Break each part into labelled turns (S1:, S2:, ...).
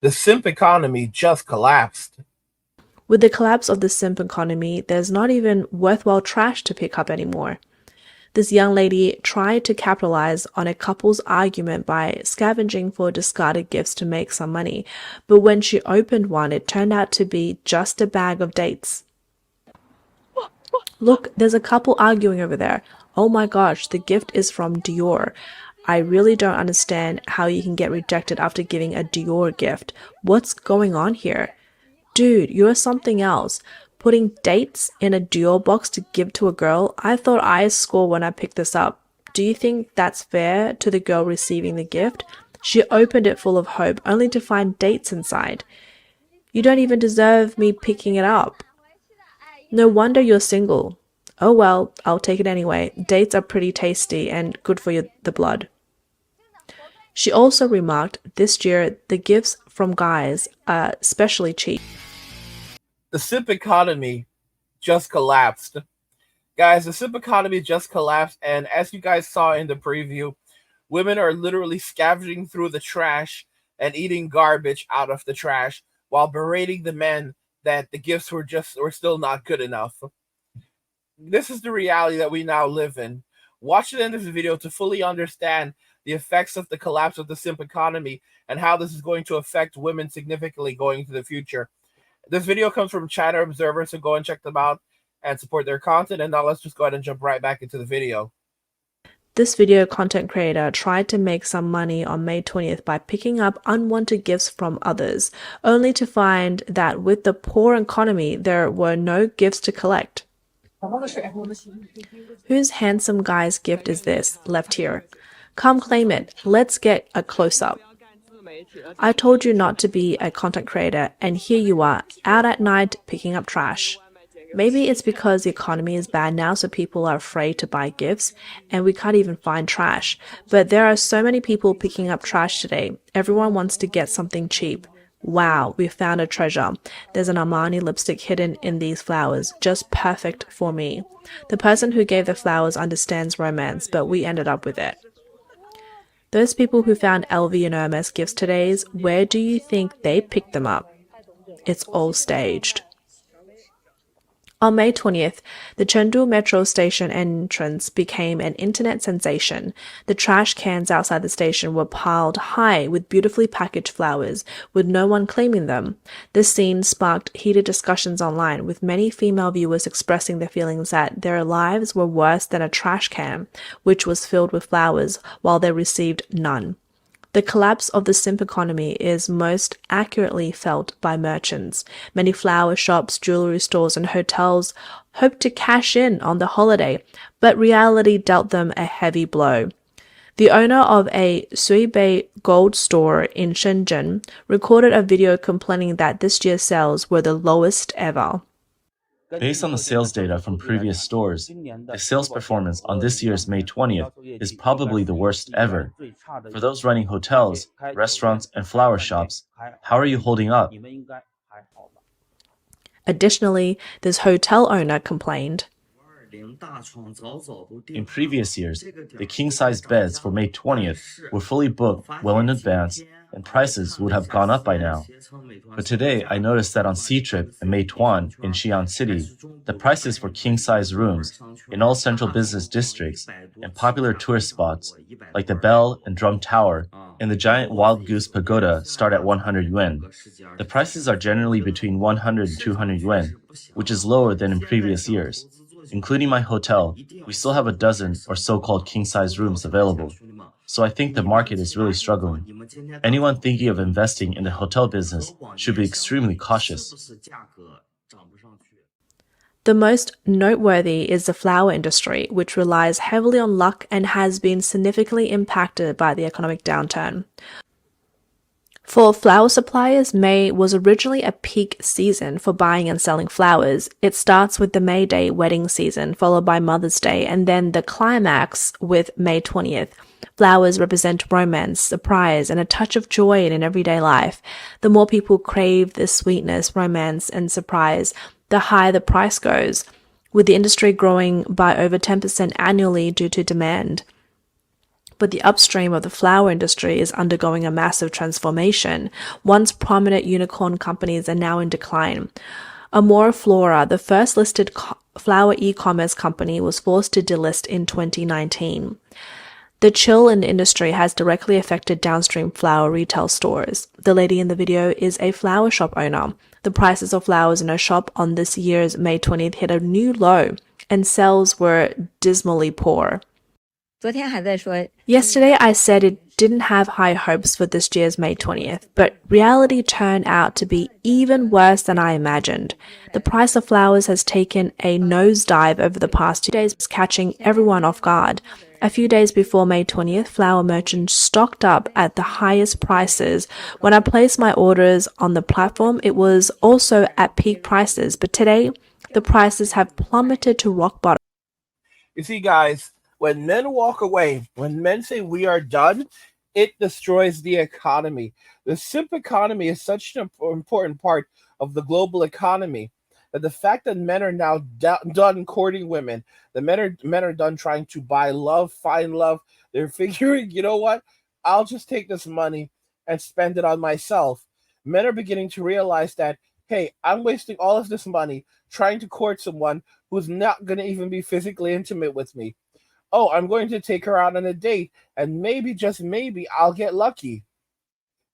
S1: The simp economy just collapsed.
S2: With the collapse of the simp economy, there's not even worthwhile trash to pick up anymore. This young lady tried to capitalize on a couple's argument by scavenging for discarded gifts to make some money, but when she opened one, it turned out to be just a bag of dates. Look, there's a couple arguing over there. Oh my gosh, the gift is from Dior. I really don't understand how you can get rejected after giving a Dior gift. What's going on here? Dude, you're something else. Putting dates in a Dior box to give to a girl? I thought I scored when I picked this up. Do you think that's fair to the girl receiving the gift? She opened it full of hope, only to find dates inside. You don't even deserve me picking it up. No wonder you're single. Oh well, I'll take it anyway. Dates are pretty tasty and good for the blood. She also remarked, this year the gifts from guys are especially cheap.
S1: The simp economy just collapsed. Guys, the simp economy just collapsed, and as you guys saw in the preview, women are literally scavenging through the trash and eating garbage out of the trash while berating the men that the gifts were still not good enough. This is the reality that we now live in. Watch the end of the video to fully understand the effects of the collapse of the simp economy and how this is going to affect women significantly going into the future. This video comes from China Observer, so go and check them out and support their content. And now let's just go ahead and jump right back into the video.
S2: This video content creator tried to make some money on May 20th by picking up unwanted gifts from others, only to find that with the poor economy, there were no gifts to collect. Whose handsome guy's gift is this, left here? Come claim it. Let's get a close-up. I told you not to be a content creator, and here you are, out at night picking up trash. Maybe it's because the economy is bad now, so people are afraid to buy gifts, and we can't even find trash. But there are so many people picking up trash today. Everyone wants to get something cheap. Wow, we found a treasure. There's an Armani lipstick hidden in these flowers, just perfect for me. The person who gave the flowers understands romance, but we ended up with it. Those people who found LV and Hermes gifts today, where do you think they picked them up? It's all staged. On May 20th, the Chengdu metro station entrance became an internet sensation. The trash cans outside the station were piled high with beautifully packaged flowers, with no one claiming them. This scene sparked heated discussions online, with many female viewers expressing their feelings that their lives were worse than a trash can, which was filled with flowers, while they received none. The collapse of the simp economy is most accurately felt by merchants. Many flower shops, jewelry stores, and hotels hoped to cash in on the holiday, but reality dealt them a heavy blow. The owner of a Suibei gold store in Shenzhen recorded a video complaining that this year's sales were the lowest ever.
S3: Based on the sales data from previous stores, the sales performance on this year's May 20th is probably the worst ever. For those running hotels, restaurants, and flower shops, how are you holding up?
S2: Additionally, this hotel owner complained,
S3: in previous years, the king-size beds for May 20th were fully booked well in advance, and prices would have gone up by now. But today, I noticed that on C-Trip and Meituan in Xi'an City, the prices for king-size rooms in all central business districts and popular tourist spots, like the Bell and Drum Tower and the giant Wild Goose Pagoda, start at 100 yuan. The prices are generally between 100 and 200 yuan, which is lower than in previous years. Including my hotel, we still have a dozen or so-called king-size rooms available. So I think the market is really struggling. Anyone thinking of investing in the hotel business should be extremely cautious.
S2: The most noteworthy is the flower industry, which relies heavily on luck and has been significantly impacted by the economic downturn. For flower suppliers, May was originally a peak season for buying and selling flowers. It starts with the May Day wedding season, followed by Mother's Day, and then the climax with May 20th. Flowers represent romance, surprise, and a touch of joy in everyday life. The more people crave this sweetness, romance, and surprise, the higher the price goes, with the industry growing by over 10% annually due to demand. But the upstream of the flower industry is undergoing a massive transformation. Once prominent unicorn companies are now in decline. Amora Flora, the first listed flower e-commerce company, was forced to delist in 2019. The chill in the industry has directly affected downstream flower retail stores. The lady in the video is a flower shop owner. The prices of flowers in her shop on this year's May 20th hit a new low, and sales were dismally poor. Yesterday I said it didn't have high hopes for this year's May 20th, but reality turned out to be even worse than I imagined. The price of flowers has taken a nosedive over the past 2 days, catching everyone off guard. A few days before May 20th, flower merchants stocked up at the highest prices. When I placed my orders on the platform, it was also at peak prices, but today the prices have plummeted to rock bottom.
S1: You see, guys, when men walk away, when men say we are done, it destroys the economy. The simp economy is such an important part of the global economy that the fact that men are now done courting women, the men are done trying to buy love, find love. They're figuring, you know what? I'll just take this money and spend it on myself. Men are beginning to realize that, hey, I'm wasting all of this money trying to court someone who's not going to even be physically intimate with me. Oh, I'm going to take her out on a date, and maybe, just maybe, I'll get lucky.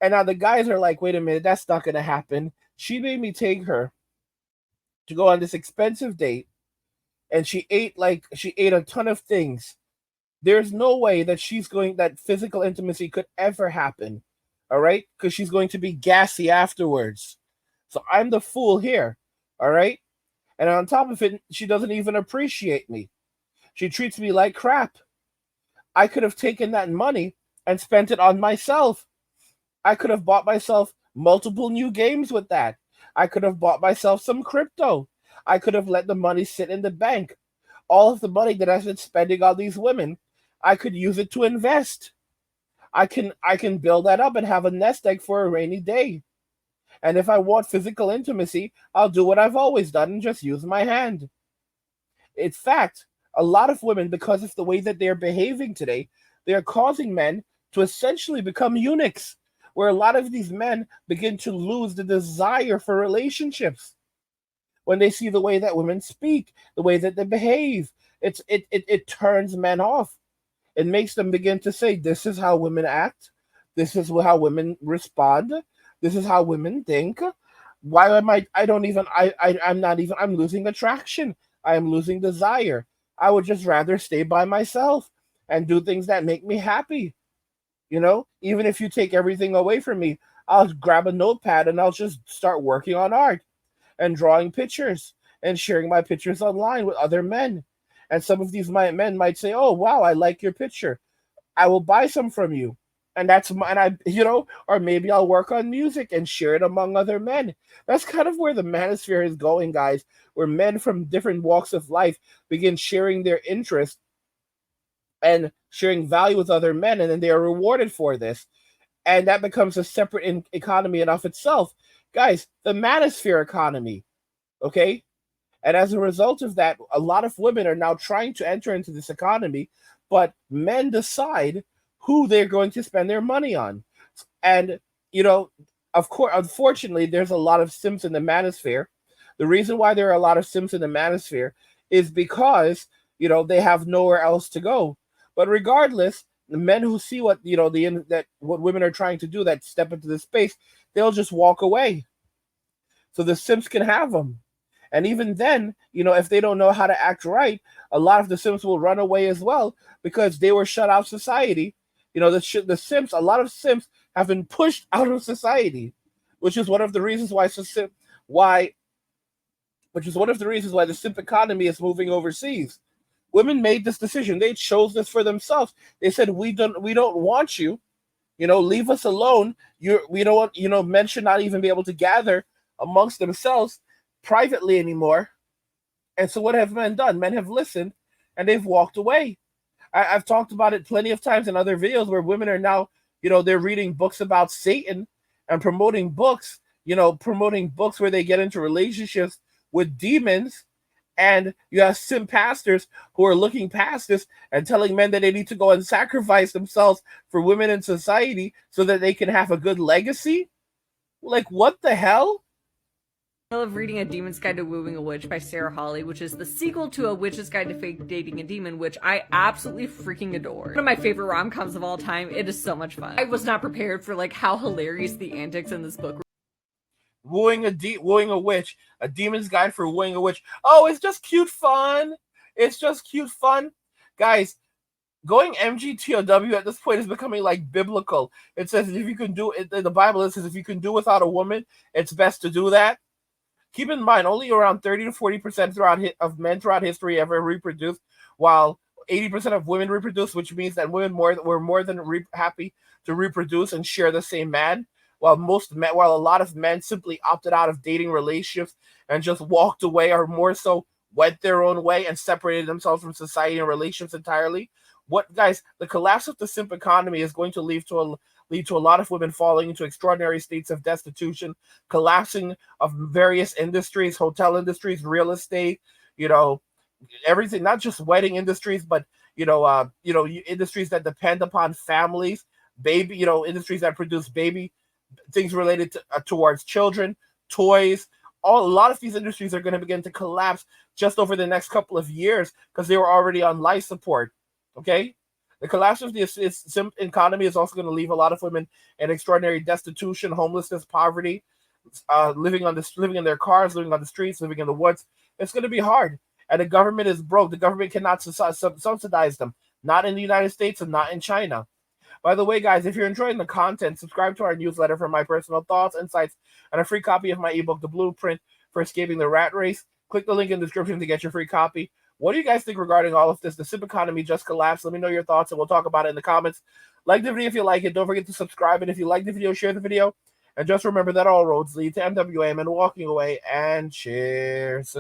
S1: And now the guys are like, wait a minute, that's not going to happen. She made me take her to go on this expensive date, and she ate a ton of things. There's no way that that physical intimacy could ever happen. All right? Because she's going to be gassy afterwards. So I'm the fool here. All right? And on top of it, she doesn't even appreciate me. She treats me like crap. I could have taken that money and spent it on myself. I could have bought myself multiple new games with that. I could have bought myself some crypto. I could have let the money sit in the bank. All of the money that I've been spending on these women, I could use it to invest. I can build that up and have a nest egg for a rainy day. And if I want physical intimacy, I'll do what I've always done and just use my hand. In fact, a lot of women, because of the way that they're behaving today, they are causing men to essentially become eunuchs, where a lot of these men begin to lose the desire for relationships when they see the way that women speak, the way that they behave. It turns men off. It makes them begin to say, this is how women act. This is how women respond. This is how women think. Why am I'm losing attraction. I am losing desire. I would just rather stay by myself and do things that make me happy. Even if you take everything away from me, I'll grab a notepad and I'll just start working on art and drawing pictures and sharing my pictures online with other men. And some of these men might say, oh, wow, I like your picture. I will buy some from you. And that's mine. Or maybe I'll work on music and share it among other men. That's kind of where the manosphere is going, guys, where men from different walks of life begin sharing their interests and sharing value with other men, and then they are rewarded for this. And that becomes a separate economy in of itself. Guys, the manosphere economy, okay? And as a result of that, a lot of women are now trying to enter into this economy, but men decide who they're going to spend their money on. And, of course, unfortunately, there's a lot of simps in the manosphere. The reason why there are a lot of simps in the manosphere is because, they have nowhere else to go. But regardless, the men who see what, what women are trying to do, that step into the space, they'll just walk away. So the simps can have them. And even then, if they don't know how to act right, a lot of the simps will run away as well because they were shut out of society. The simps, a lot of simps have been pushed out of society, which is one of the reasons why the simp economy is moving overseas. Women made this decision. They chose this for themselves. They said, we don't want you. Leave us alone. We don't want, men should not even be able to gather amongst themselves privately anymore. And so what have men done? Men have listened and they've walked away. I've talked about it plenty of times in other videos where women are now, they're reading books about Satan and promoting books where they get into relationships with demons. And you have simp pastors who are looking past this and telling men that they need to go and sacrifice themselves for women in society so that they can have a good legacy. Like, what the hell?
S4: I love reading A Demon's Guide to Wooing a Witch by Sarah Hawley, which is the sequel to A Witch's Guide to Fake Dating a Demon, which I absolutely freaking adore. One of my favorite rom-coms of all time. It is so much fun. I was not prepared for like how hilarious the antics in this book were.
S1: Wooing a witch, A Demon's Guide for Wooing a Witch. Oh, it's just cute fun. It's just cute fun. Guys, going MGTOW at this point is becoming like biblical. It says if you can do it, in the Bible it says if you can do without a woman, it's best to do that. Keep in mind, only around 30 to 40% of men throughout history ever reproduced, while 80% of women reproduce, which means that women were more than happy to reproduce and share the same man. While a lot of men simply opted out of dating relationships and just walked away, or more so went their own way and separated themselves from society and relationships entirely. Guys, the collapse of the simp economy is going to lead to a lot of women falling into extraordinary states of destitution, collapsing of various industries, hotel industries, real estate, everything, not just wedding industries, but industries that depend upon families, industries that produce baby things related to, towards children, toys. A lot of these industries are going to begin to collapse just over the next couple of years because they were already on life support. Okay, the collapse of the simp economy is also going to leave a lot of women in extraordinary destitution, homelessness, poverty, living in their cars, living on the streets, living in the woods. It's going to be hard, and the government is broke. The government cannot subsidize them, not in the United States and not in China. By the way, guys, if you're enjoying the content, subscribe to our newsletter for my personal thoughts, insights, and a free copy of my ebook, The Blueprint for Escaping the Rat Race. Click the link in the description to get your free copy. What do you guys think regarding all of this? The simp economy just collapsed. Let me know your thoughts, and we'll talk about it in the comments. Like the video if you like it. Don't forget to subscribe, and if you like the video, share the video. And just remember that all roads lead to MWM and walking away. And cheers.